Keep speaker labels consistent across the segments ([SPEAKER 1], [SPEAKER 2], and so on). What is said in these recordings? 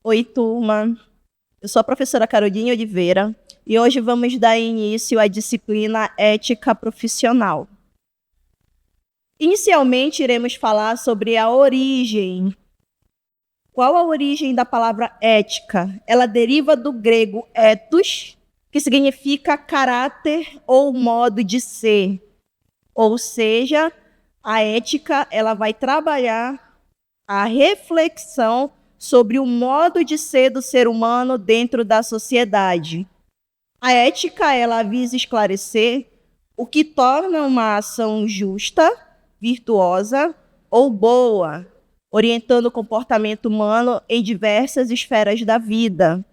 [SPEAKER 1] Oi, turma. Eu sou a professora Caroline Oliveira e hoje vamos dar início à disciplina Ética Profissional. Inicialmente, iremos falar sobre a origem. Qual a origem da palavra ética? Ela deriva do grego ethos, que significa caráter ou modo de ser. Ou seja, a ética ela vai trabalhar a reflexão sobre o modo de ser do ser humano dentro da sociedade. A ética ela visa esclarecer o que torna uma ação justa, virtuosa ou boa, orientando o comportamento humano em diversas esferas da vida.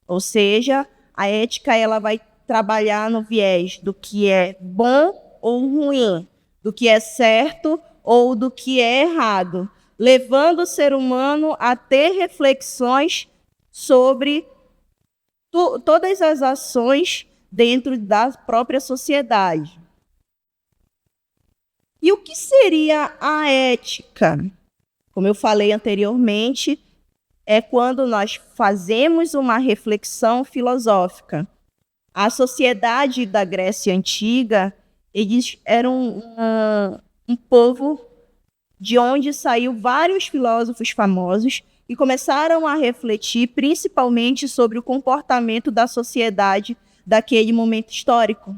[SPEAKER 1] Ou seja, a ética ela vai trabalhar no viés do que é bom ou ruim, do que é certo ou do que é errado, levando o ser humano a ter reflexões sobre todas as ações dentro da própria sociedade. E o que seria a ética? Como eu falei anteriormente, é quando nós fazemos uma reflexão filosófica. A sociedade da Grécia Antiga, eles eram um povo de onde saiu vários filósofos famosos e começaram a refletir principalmente sobre o comportamento da sociedade daquele momento histórico.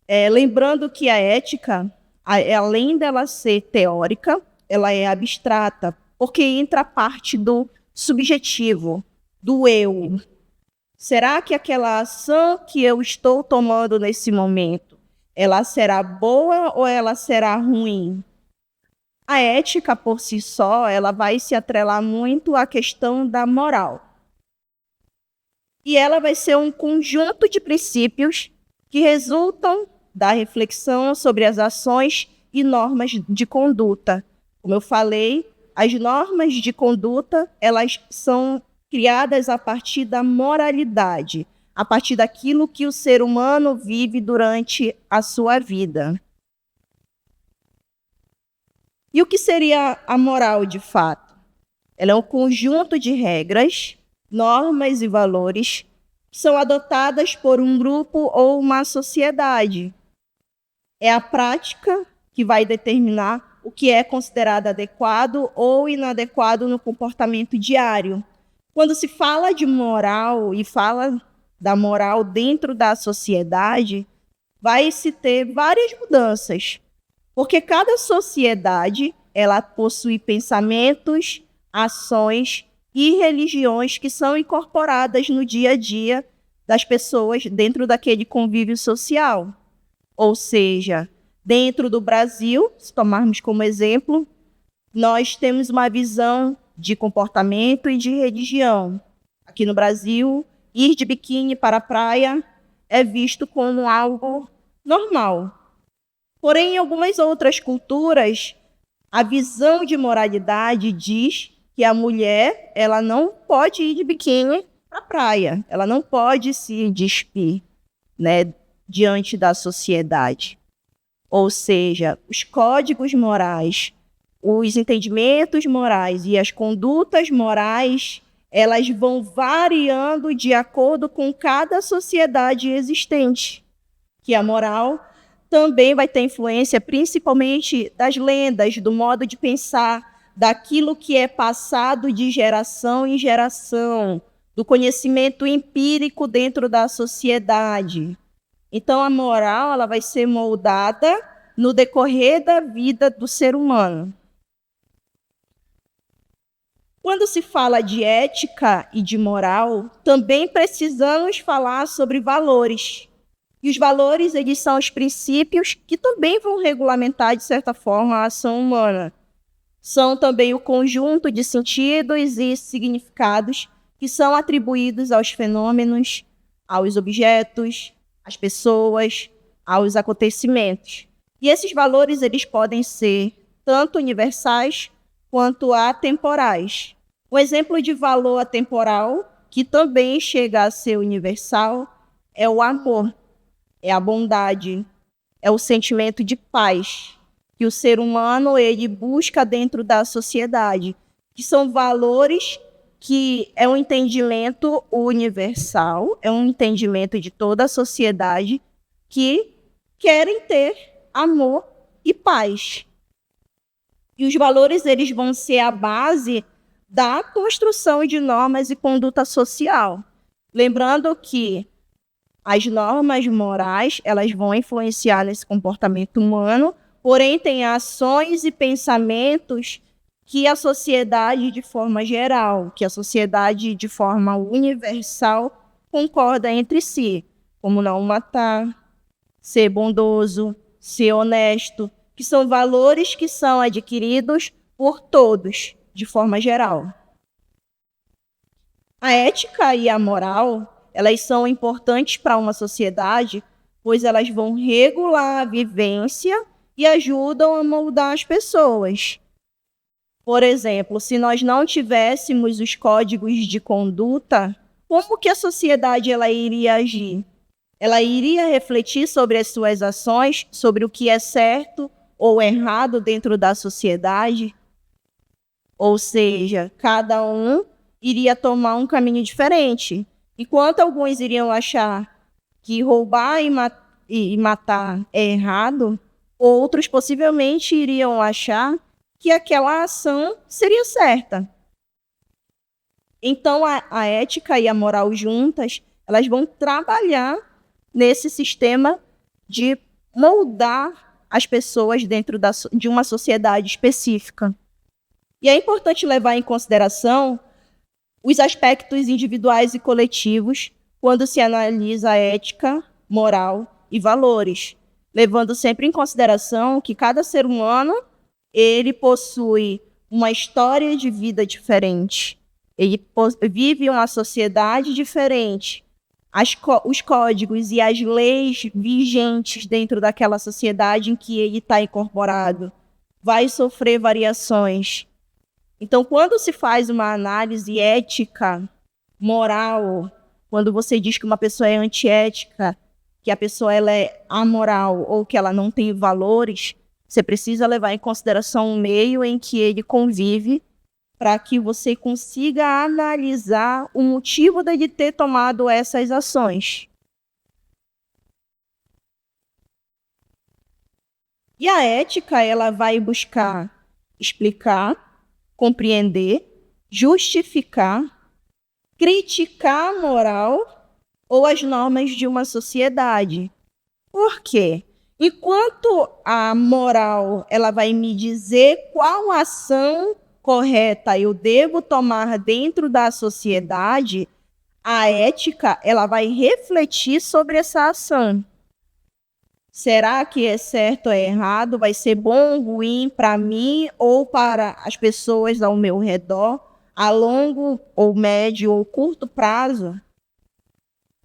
[SPEAKER 1] Lembrando que a ética, além dela ser teórica, ela é abstrata, porque entra a parte do subjetivo, do eu. Será que aquela ação que eu estou tomando nesse momento, ela será boa ou ela será ruim? A ética, por si só, ela vai se atrelar muito à questão da moral. E ela vai ser um conjunto de princípios que resultam da reflexão sobre as ações e normas de conduta. Como eu falei, as normas de conduta, elas são criadas a partir da moralidade, a partir daquilo que o ser humano vive durante a sua vida. E o que seria a moral, de fato? Ela é um conjunto de regras, normas e valores que são adotadas por um grupo ou uma sociedade. É a prática que vai determinar o que é considerado adequado ou inadequado no comportamento diário. Quando se fala de moral e fala da moral dentro da sociedade, vai se ter várias mudanças, porque cada sociedade ela possui pensamentos, ações e religiões que são incorporadas no dia a dia das pessoas dentro daquele convívio social. Ou seja, dentro do Brasil, se tomarmos como exemplo, nós temos uma visão de comportamento e de religião. Aqui no Brasil, ir de biquíni para a praia é visto como algo normal. Porém, em algumas outras culturas, a visão de moralidade diz que a mulher ela não pode ir de biquíni para a praia, ela não pode se despir, né, diante da sociedade. Ou seja, os códigos morais, os entendimentos morais e as condutas morais, elas vão variando de acordo com cada sociedade existente. Que a moral também vai ter influência principalmente das lendas, do modo de pensar, daquilo que é passado de geração em geração, do conhecimento empírico dentro da sociedade. Então, a moral ela vai ser moldada no decorrer da vida do ser humano. Quando se fala de ética e de moral, também precisamos falar sobre valores. E os valores, eles são os princípios que também vão regulamentar, de certa forma, a ação humana. São também o conjunto de sentidos e significados que são atribuídos aos fenômenos, aos objetos, às pessoas, aos acontecimentos. E esses valores, eles podem ser tanto universais quanto atemporais. Um exemplo de valor atemporal, que também chega a ser universal, é o amor. É a bondade, é o sentimento de paz que o ser humano ele busca dentro da sociedade. que são valores que é um entendimento universal, é um entendimento de toda a sociedade que querem ter amor e paz. E os valores eles vão ser a base da construção de normas e conduta social. Lembrando que as normas morais elas vão influenciar nesse comportamento humano, porém tem ações e pensamentos que a sociedade de forma geral, que a sociedade de forma universal concorda entre si, como não matar, ser bondoso, ser honesto, que são valores que são adquiridos por todos, de forma geral. A ética e a moral, elas são importantes para uma sociedade, pois elas vão regular a vivência e ajudam a moldar as pessoas. Por exemplo, se nós não tivéssemos os códigos de conduta, como que a sociedade ela iria agir? Ela iria refletir sobre as suas ações, sobre o que é certo ou errado dentro da sociedade? Ou seja, cada um iria tomar um caminho diferente. Enquanto alguns iriam achar que roubar e matar é errado, outros possivelmente iriam achar que aquela ação seria certa. Então, a ética e a moral juntas, elas vão trabalhar nesse sistema de moldar as pessoas dentro de uma sociedade específica. E é importante levar em consideração os aspectos individuais e coletivos quando se analisa a ética, moral e valores, levando sempre em consideração que cada ser humano ele possui uma história de vida diferente, ele vive uma sociedade diferente. Os códigos e as leis vigentes dentro daquela sociedade em que ele está incorporado vai sofrer variações. Então, quando se faz uma análise ética, moral, quando você diz que uma pessoa é antiética, que a pessoa ela é amoral ou que ela não tem valores, você precisa levar em consideração o meio em que ele convive para que você consiga analisar o motivo de ter tomado essas ações. E a ética, ela vai buscar explicar, compreender, justificar, criticar a moral ou as normas de uma sociedade. Por quê? Enquanto a moral ela vai me dizer qual ação correta eu devo tomar dentro da sociedade, a ética ela vai refletir sobre essa ação. Será que é certo ou é errado? Vai ser bom ou ruim para mim ou para as pessoas ao meu redor, a longo ou médio ou curto prazo?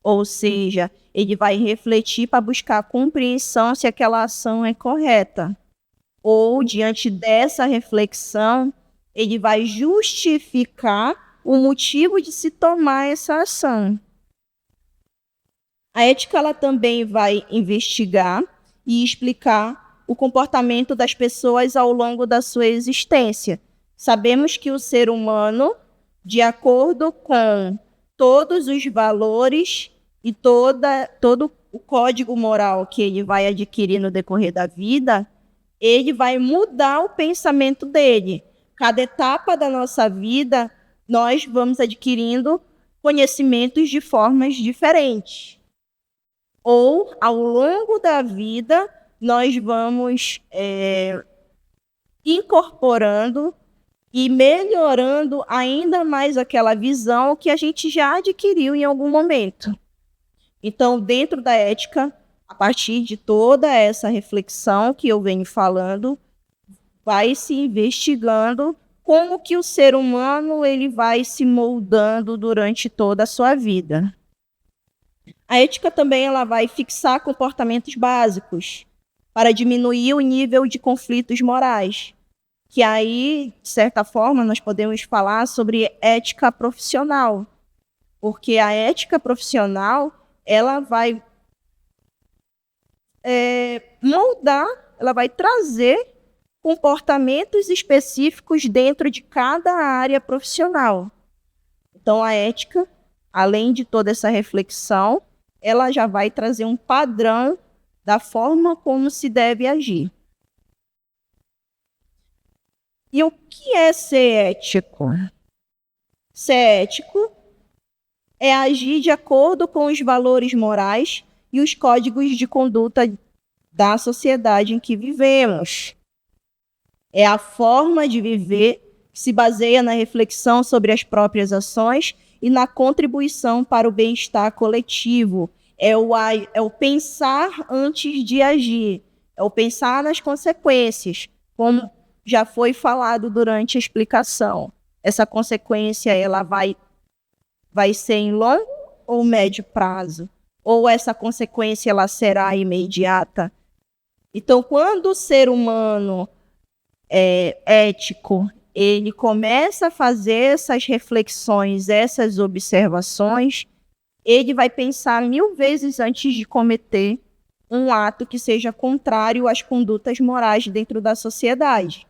[SPEAKER 1] Ou seja, ele vai refletir para buscar compreensão se aquela ação é correta. Ou, diante dessa reflexão, ele vai justificar o motivo de se tomar essa ação. A ética ela também vai investigar e explicar o comportamento das pessoas ao longo da sua existência. Sabemos que o ser humano, de acordo com todos os valores e todo o código moral que ele vai adquirir no decorrer da vida, ele vai mudar o pensamento dele. Cada etapa da nossa vida, nós vamos adquirindo conhecimentos de formas diferentes. Ou, ao longo da vida, nós vamos incorporando e melhorando ainda mais aquela visão que a gente já adquiriu em algum momento. Então, dentro da ética, a partir de toda essa reflexão que eu venho falando, vai se investigando como que o ser humano ele vai se moldando durante toda a sua vida. A ética também ela vai fixar comportamentos básicos para diminuir o nível de conflitos morais, que aí, de certa forma, nós podemos falar sobre ética profissional, porque a ética profissional ela vai moldar, ela vai trazer comportamentos específicos dentro de cada área profissional. Então, a ética, além de toda essa reflexão, ela já vai trazer um padrão da forma como se deve agir. E o que é ser ético? Ser ético é agir de acordo com os valores morais e os códigos de conduta da sociedade em que vivemos. É a forma de viver que se baseia na reflexão sobre as próprias ações e na contribuição para o bem-estar coletivo. É o pensar antes de agir, é o pensar nas consequências, como já foi falado durante a explicação. Essa consequência ela vai ser em longo ou médio prazo? Ou essa consequência ela será imediata? Então, quando o ser humano é ético, ele começa a fazer essas reflexões, essas observações, ele vai pensar 1000 vezes antes de cometer um ato que seja contrário às condutas morais dentro da sociedade.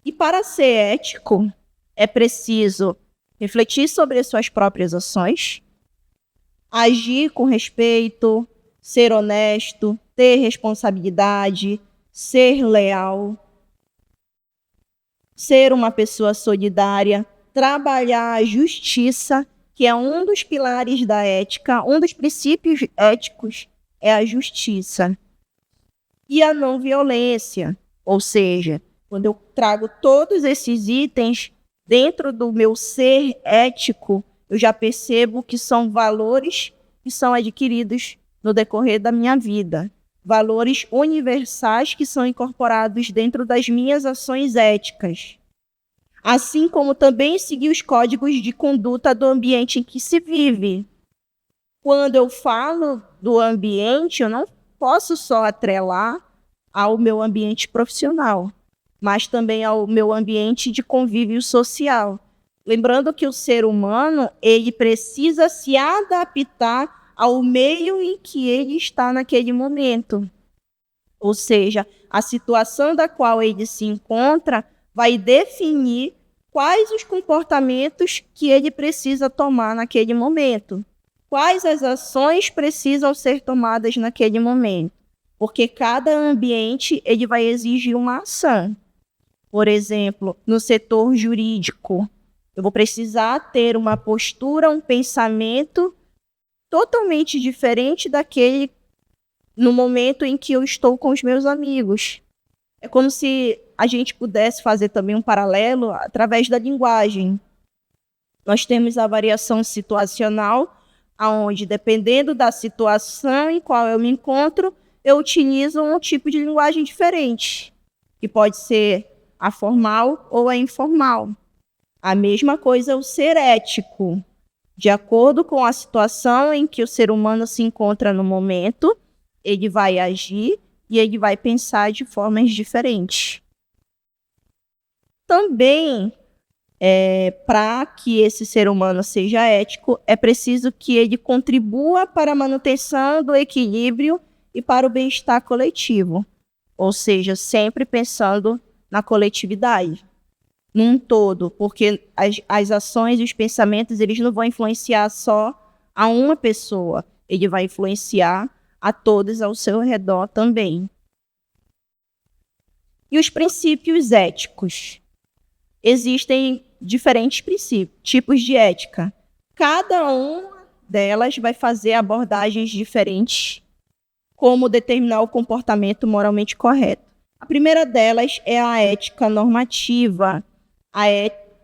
[SPEAKER 1] E para ser ético, é preciso refletir sobre as suas próprias ações, agir com respeito, ser honesto, ter responsabilidade, ser leal, ser uma pessoa solidária, trabalhar a justiça, que é um dos pilares da ética, um dos princípios éticos é a justiça. E a não violência, ou seja, quando eu trago todos esses itens dentro do meu ser ético, eu já percebo que são valores que são adquiridos no decorrer da minha vida. Valores universais que são incorporados dentro das minhas ações éticas. Assim como também seguir os códigos de conduta do ambiente em que se vive. Quando eu falo do ambiente, eu não posso só atrelar ao meu ambiente profissional, mas também ao meu ambiente de convívio social. Lembrando que o ser humano, ele precisa se adaptar ao meio em que ele está naquele momento. Ou seja, a situação da qual ele se encontra vai definir quais os comportamentos que ele precisa tomar naquele momento. Quais as ações precisam ser tomadas naquele momento. Porque cada ambiente ele vai exigir uma ação. Por exemplo, no setor jurídico, eu vou precisar ter uma postura, um pensamento totalmente diferente daquele no momento em que eu estou com os meus amigos. É como se a gente pudesse fazer também um paralelo através da linguagem. Nós temos a variação situacional, onde, dependendo da situação em qual eu me encontro, eu utilizo um tipo de linguagem diferente, que pode ser a formal ou a informal. A mesma coisa é o ser ético. De acordo com a situação em que o ser humano se encontra no momento, ele vai agir e ele vai pensar de formas diferentes. Também, para que esse ser humano seja ético, é preciso que ele contribua para a manutenção do equilíbrio e para o bem-estar coletivo. Ou seja, sempre pensando na coletividade, num todo, porque as ações e os pensamentos eles não vão influenciar só a uma pessoa, ele vai influenciar a todos ao seu redor também. E os princípios éticos? Existem diferentes tipos de ética. Cada uma delas vai fazer abordagens diferentes, como determinar o comportamento moralmente correto. A primeira delas é a ética normativa.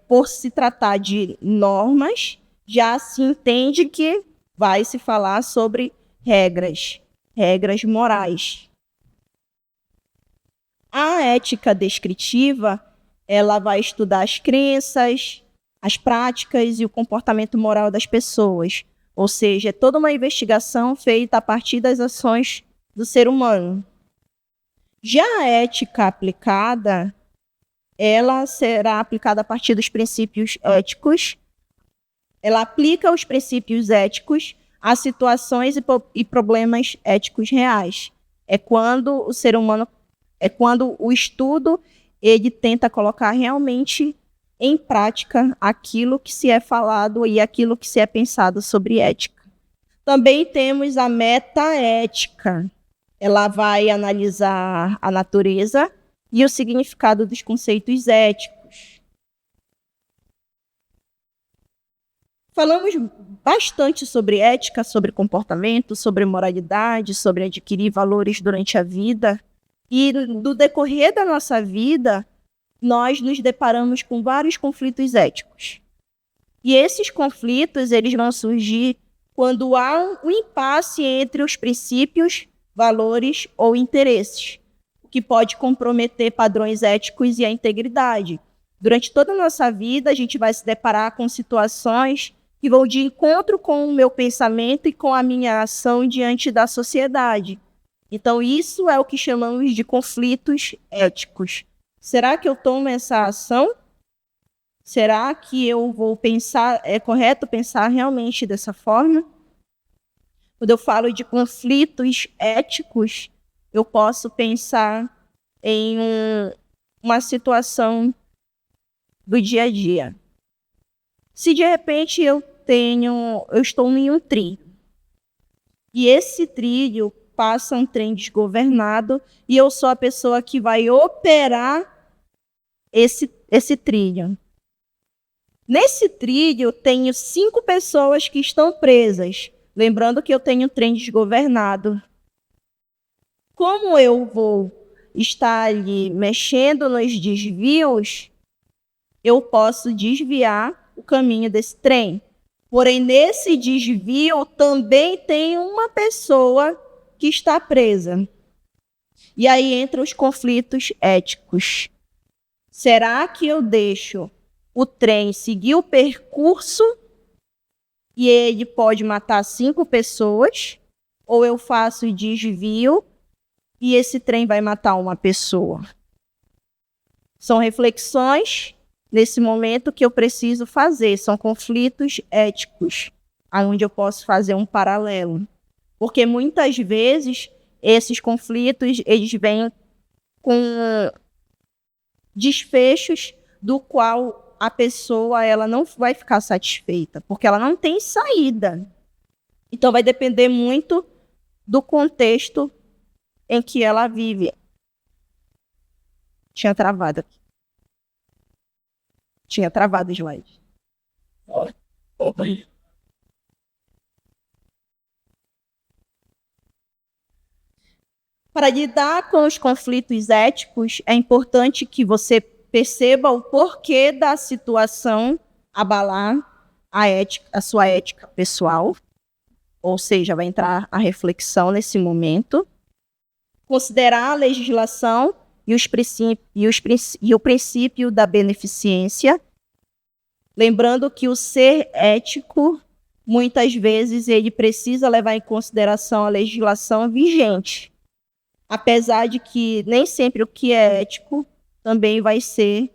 [SPEAKER 1] Por se tratar de normas, já se entende que vai se falar sobre regras morais. A ética descritiva, ela vai estudar as crenças, as práticas e o comportamento moral das pessoas. Ou seja, é toda uma investigação feita a partir das ações do ser humano. Já a ética aplicada, ela será aplicada a partir dos princípios éticos. Ela aplica os princípios éticos a situações e problemas éticos reais. É quando o ser humano, é quando o estudo ele tenta colocar realmente em prática aquilo que se é falado e aquilo que se é pensado sobre ética. Também temos a metaética. Ela vai analisar a natureza e o significado dos conceitos éticos. Falamos bastante sobre ética, sobre comportamento, sobre moralidade, sobre adquirir valores durante a vida. E no decorrer da nossa vida, nós nos deparamos com vários conflitos éticos. E esses conflitos eles vão surgir quando há um impasse entre os princípios, valores ou interesses, o que pode comprometer padrões éticos e a integridade. Durante toda a nossa vida, a gente vai se deparar com situações que vão de encontro com o meu pensamento e com a minha ação diante da sociedade. Então, isso é o que chamamos de conflitos éticos. Será que eu tomo essa ação? Será que eu vou pensar, é correto pensar realmente dessa forma? Quando eu falo de conflitos éticos, eu posso pensar em uma situação do dia a dia. Se de repente eu estou em um trilho, e esse trilho passa um trem desgovernado, e eu sou a pessoa que vai operar esse trilho. Nesse trilho, tenho 5 pessoas que estão presas. Lembrando que eu tenho um trem desgovernado. Como eu vou estar ali mexendo nos desvios, eu posso desviar o caminho desse trem. Porém, nesse desvio também tem uma pessoa que está presa. E aí entram os conflitos éticos. Será que eu deixo o trem seguir o percurso e ele pode matar 5 pessoas, ou eu faço o desvio e esse trem vai matar uma pessoa? São reflexões nesse momento que eu preciso fazer, são conflitos éticos, onde eu posso fazer um paralelo. Porque muitas vezes esses conflitos eles vêm com desfechos do qual a pessoa ela não vai ficar satisfeita, porque ela não tem saída. Então, vai depender muito do contexto em que ela vive. Tinha travado aqui. Tinha travado o slide. Para lidar com os conflitos éticos, é importante que você perceba o porquê da situação abalar a sua ética pessoal, ou seja, vai entrar a reflexão nesse momento, considerar a legislação e o princípio da beneficência, lembrando que o ser ético, muitas vezes, ele precisa levar em consideração a legislação vigente, apesar de que nem sempre o que é ético também vai ser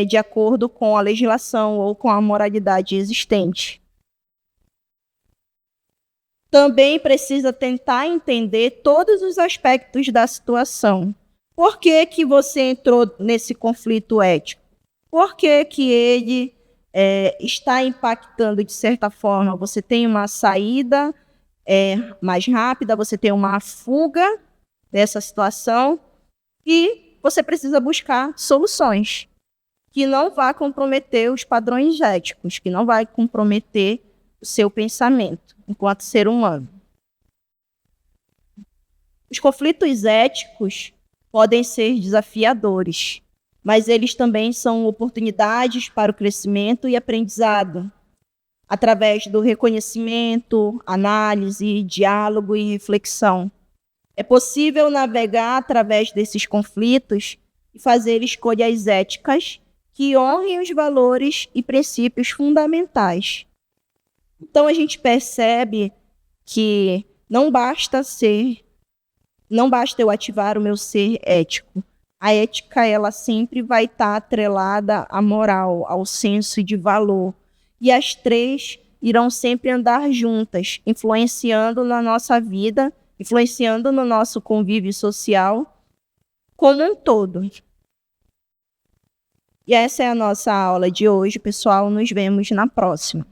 [SPEAKER 1] de acordo com a legislação ou com a moralidade existente. Também precisa tentar entender todos os aspectos da situação. Por que que você entrou nesse conflito ético? Por que que ele está impactando de certa forma? Você tem uma saída mais rápida, você tem uma fuga dessa situação e você precisa buscar soluções que não vá comprometer os padrões éticos, que não vai comprometer o seu pensamento enquanto ser humano. Os conflitos éticos podem ser desafiadores, mas eles também são oportunidades para o crescimento e aprendizado, através do reconhecimento, análise, diálogo e reflexão. É possível navegar através desses conflitos e fazer escolhas éticas que honrem os valores e princípios fundamentais. Então, a gente percebe que não basta eu ativar o meu ser ético. A ética, ela sempre vai estar atrelada à moral, ao senso de valor. E as três irão sempre andar juntas, influenciando na nossa vida influenciando no nosso convívio social como um todo. E essa é a nossa aula de hoje, pessoal. Nos vemos na próxima.